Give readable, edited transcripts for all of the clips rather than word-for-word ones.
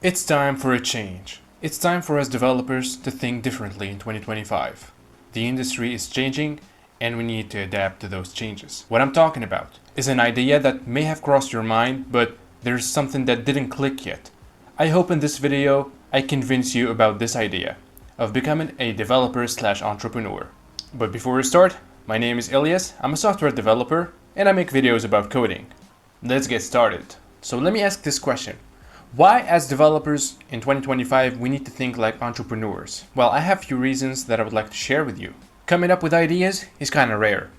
It's time for a change. It's time for us developers to think differently in 2025. The industry is changing and we need to adapt to those changes. What I'm talking about is an idea that may have crossed your mind, but there's something that didn't click yet. I hope in this video I convince you about this idea of becoming a developer/entrepreneur. But before we start, my name is Elias, I'm a software developer and I make videos about coding. Let's get started. So let me ask this question. Why, as developers in 2025, we need to think like entrepreneurs? Well, I have a few reasons that I would like to share with you. Coming up with ideas is kind of rare,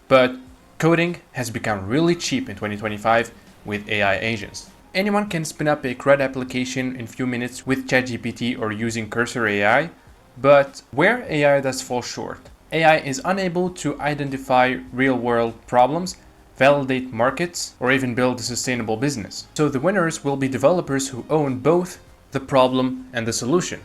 but coding has become really cheap in 2025 with AI agents. Anyone can spin up a CRUD application in a few minutes with ChatGPT or using Cursor AI, but where AI does fall short, AI is unable to identify real-world problems, validate markets, or even build a sustainable business. So the winners will be developers who own both the problem and the solution.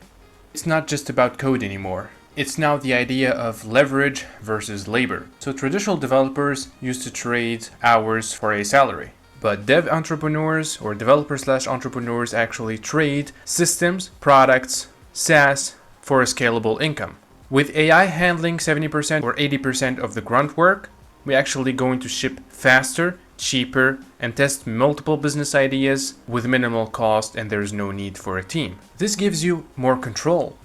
It's not just about code anymore. It's now the idea of leverage versus labor. So traditional developers used to trade hours for a salary. But dev entrepreneurs or developer/entrepreneurs actually trade systems, products, SaaS for a scalable income. With AI handling 70% or 80% of the grunt work, we're actually going to ship faster, cheaper, and test multiple business ideas with minimal cost, and there's no need for a team. This gives you more control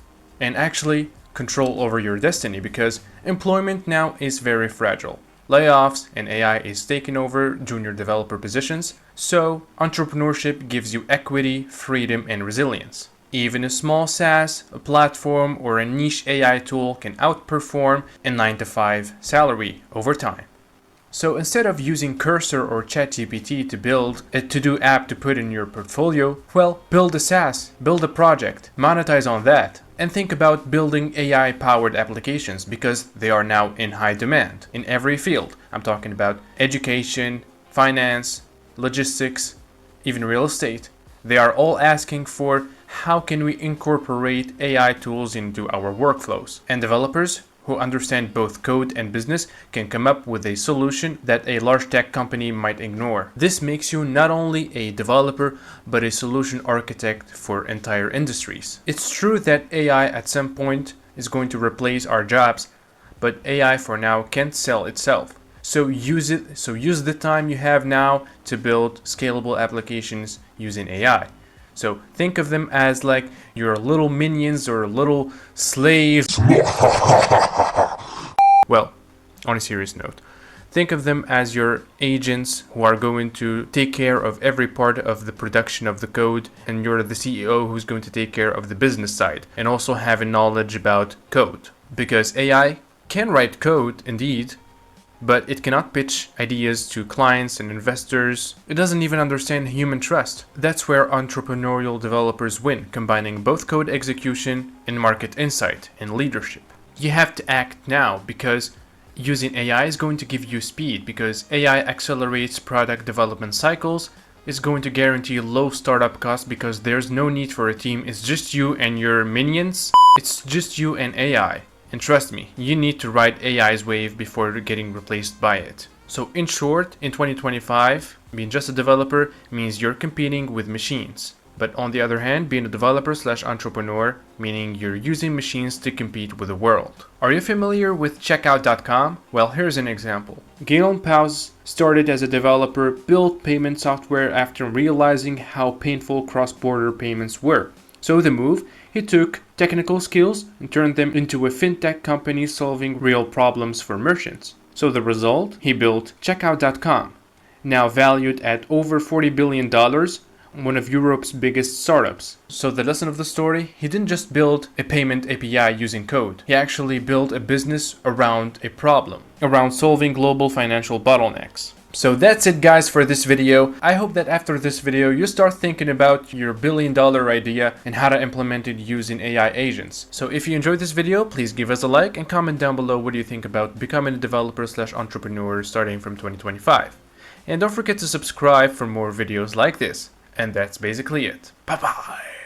and actually control over your destiny, because employment now is very fragile. Layoffs and AI is taking over junior developer positions, so entrepreneurship gives you equity, freedom, and resilience. Even a small SaaS, a platform, or a niche AI tool can outperform a 9-to-5 salary over time. So instead of using Cursor or ChatGPT to build a to-do app to put in your portfolio, well, build a SaaS, build a project, monetize on that, and think about building AI-powered applications, because they are now in high demand in every field. I'm talking about education, finance, logistics, even real estate. They are all asking for how can we incorporate AI tools into our workflows. And developers who understand both code and business can come up with a solution that a large tech company might ignore. This makes you not only a developer, but a solution architect for entire industries. It's true that AI at some point is going to replace our jobs, but AI for now can't sell itself. So use it. So use the time you have now to build scalable applications using AI. So think of them as like your little minions or little slaves. Well, on a serious note, think of them as your agents who are going to take care of every part of the production of the code, and you're the CEO who's going to take care of the business side and also have a knowledge about code. Because AI can write code indeed, but it cannot pitch ideas to clients and investors. It doesn't even understand human trust. That's where entrepreneurial developers win, combining both code execution and market insight and leadership. You have to act now, because using AI is going to give you speed, because AI accelerates product development cycles, is going to guarantee low startup costs because there's no need for a team. It's just you and your minions. It's just you and AI. And trust me, you need to ride AI's wave before getting replaced by it. So in short, in 2025, being just a developer means you're competing with machines. But on the other hand, being a developer/entrepreneur, meaning you're using machines to compete with the world. Are you familiar with checkout.com? Well, here's an example. Galen Pause started as a developer, built payment software after realizing how painful cross-border payments were. So the move, he took technical skills and turned them into a fintech company solving real problems for merchants. So the result, he built checkout.com, now valued at over $40 billion, one of Europe's biggest startups. So the lesson of the story, he didn't just build a payment API using code. He actually built a business around a problem, around solving global financial bottlenecks. So that's it, guys, for this video. I hope that after this video you start thinking about your billion-dollar idea and how to implement it using AI agents. So if you enjoyed this video, please give us a like and comment down below what do you think about becoming a developer/entrepreneur starting from 2025. And don't forget to subscribe for more videos like this. And that's basically it. Bye bye.